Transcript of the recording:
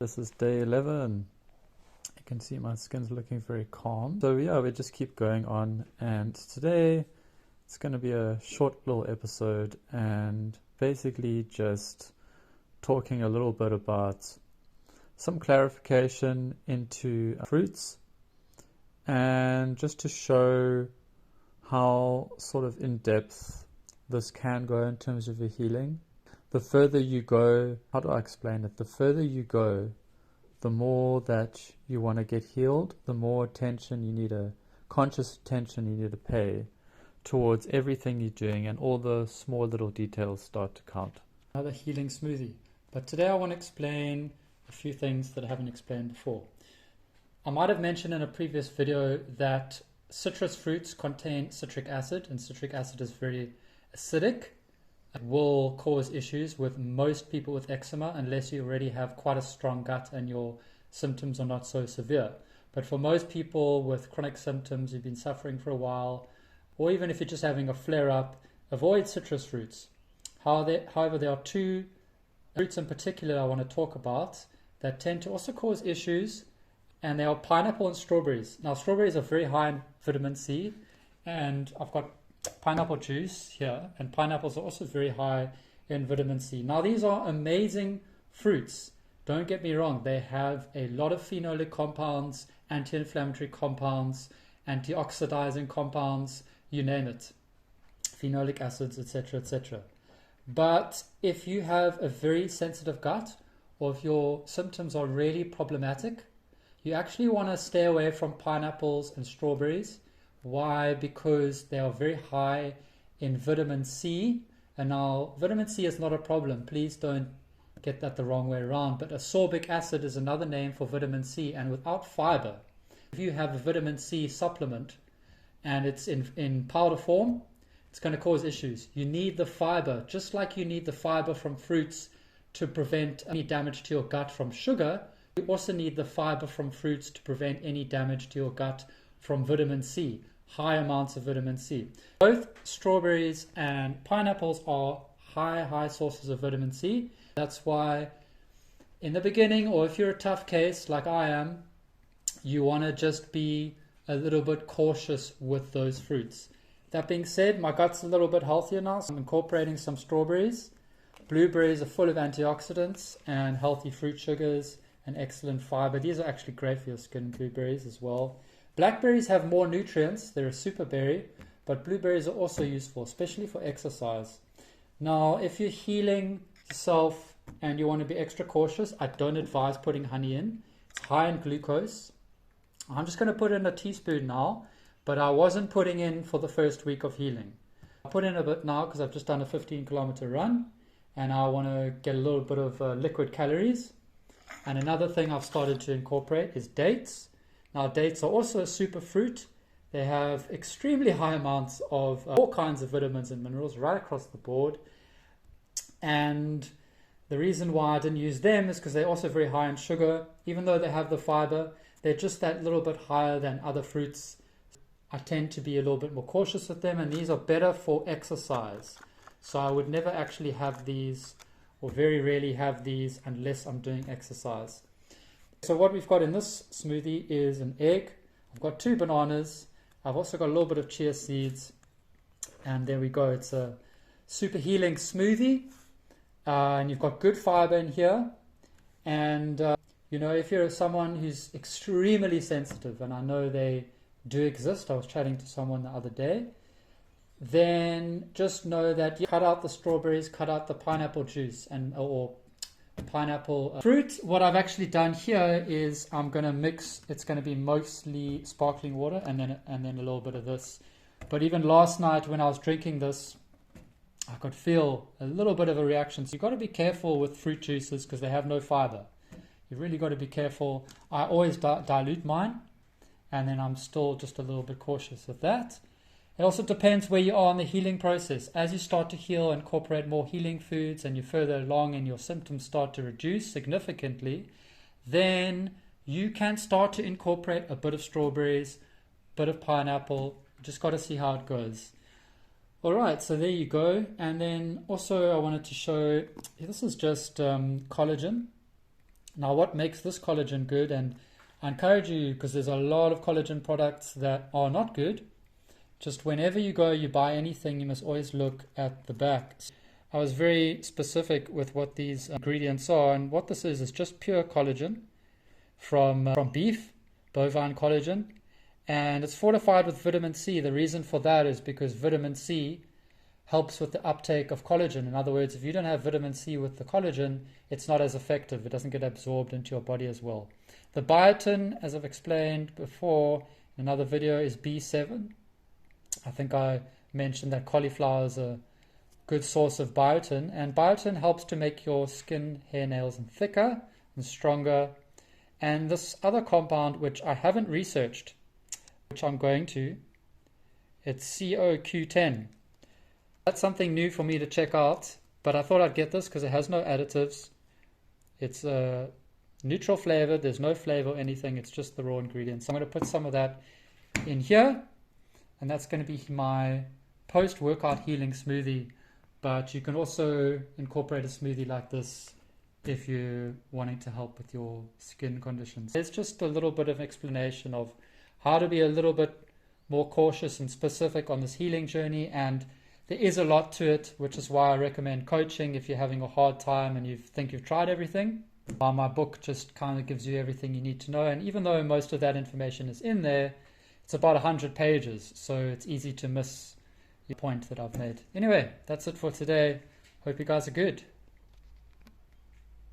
This is day 11. You can see my skin's looking very calm. So yeah, we just keep going on, and today it's going to be a short little episode and basically just talking a little bit about some clarification into fruits and just to show how sort of in depth this can go in terms of your healing. The further you go, how do I explain it? The further you go, the more that you want to get healed, the more attention you need, conscious attention you need to pay towards everything you're doing, and all the small little details start to count. Another healing smoothie. But today I want to explain a few things that I haven't explained before. I might have mentioned in a previous video that citrus fruits contain citric acid, and citric acid is very acidic. It will cause issues with most people with eczema unless you already have quite a strong gut and your symptoms are not so severe. But for most people with chronic symptoms who've been suffering for a while, or even if you're just having a flare-up, avoid citrus fruits. However, there are two fruits in particular I want to talk about that tend to also cause issues, and they are pineapple and strawberries. Now, strawberries are very high in vitamin C, and I've got pineapple juice here, and pineapples are also very high in vitamin C. Now, these are amazing fruits. Don't get me wrong, they have a lot of phenolic compounds, anti-inflammatory compounds, antioxidizing compounds, you name it, phenolic acids, etc., etc. But if you have a very sensitive gut, or if your symptoms are really problematic, you actually want to stay away from pineapples and strawberries. Why? Because they are very high in vitamin C. And now, vitamin C is not a problem. Please don't get that the wrong way around. But ascorbic acid is another name for vitamin C. And without fiber, if you have a vitamin C supplement and it's in powder form, it's going to cause issues. You need the fiber, just like you need the fiber from fruits to prevent any damage to your gut from sugar. You also need the fiber from fruits to prevent any damage to your gut from vitamin C, high amounts of vitamin C. Both strawberries and pineapples are high sources of vitamin C. That's why in the beginning, or if you're a tough case like I am, you want to just be a little bit cautious with those fruits. That being said, my gut's a little bit healthier now, so I'm incorporating some strawberries. Blueberries are full of antioxidants and healthy fruit sugars and excellent fiber. These are actually great for your skin, blueberries as well. Blackberries have more nutrients. They're a super berry, but blueberries are also useful, especially for exercise. Now, if you're healing yourself and you want to be extra cautious, I don't advise putting honey in. It's high in glucose. I'm just going to put in a teaspoon now, but I wasn't putting in for the first week of healing. I put in a bit now because I've just done a 15-kilometer run and I want to get a little bit of liquid calories. And another thing I've started to incorporate is dates. Now, dates are also a super fruit. They have extremely high amounts of all kinds of vitamins and minerals right across the board. And the reason why I didn't use them is because they're also very high in sugar. Even though they have the fiber, they're just that little bit higher than other fruits. I tend to be a little bit more cautious with them, and these are better for exercise. So I would never actually have these, or very rarely have these, unless I'm doing exercise. So what we've got in this smoothie is an egg. I've got 2 bananas. I've also got a little bit of chia seeds. And there we go. It's a super healing smoothie. And you've got good fiber in here. And, if you're someone who's extremely sensitive, and I know they do exist. I was chatting to someone the other day. Then just know that you cut out the strawberries, cut out the pineapple juice or pineapple fruit. What I've actually done here is I'm going to mix. It's going to be mostly sparkling water and then a little bit of this. But even last night when I was drinking this, I could feel a little bit of a reaction. So you've got to be careful with fruit juices because they have no fiber. You've really got to be careful. I always dilute mine, and then I'm still just a little bit cautious with that. It also depends where you are in the healing process. As you start to heal, incorporate more healing foods, and you're further along and your symptoms start to reduce significantly, then you can start to incorporate a bit of strawberries, a bit of pineapple. You just got to see how it goes. All right, so there you go. And then also I wanted to show, this is just collagen. Now, what makes this collagen good, and I encourage you, because there's a lot of collagen products that are not good, just whenever you go, you buy anything, you must always look at the back. I was very specific with what these ingredients are, and what this is just pure collagen from beef, bovine collagen, and it's fortified with vitamin C. The reason for that is because vitamin C helps with the uptake of collagen. In other words, if you don't have vitamin C with the collagen, it's not as effective. It doesn't get absorbed into your body as well. The biotin, as I've explained before in another video, is B7. I think I mentioned that cauliflower is a good source of biotin, and biotin helps to make your skin, hair, nails thicker and stronger. And this other compound, which I haven't researched, which I'm going to, it's CoQ10. That's something new for me to check out, but I thought I'd get this because it has no additives. It's a neutral flavor. There's no flavor or anything. It's just the raw ingredients. So I'm going to put some of that in here, and that's going to be my post-workout healing smoothie. But you can also incorporate a smoothie like this if you're wanting to help with your skin conditions. It's just a little bit of explanation of how to be a little bit more cautious and specific on this healing journey, and there is a lot to it, which is why I recommend coaching if you're having a hard time and you think you've tried everything. My book just kind of gives you everything you need to know, and even though most of that information is in there, it's about 100 pages, so it's easy to miss the point that I've made. Anyway, that's it for today. Hope you guys are good.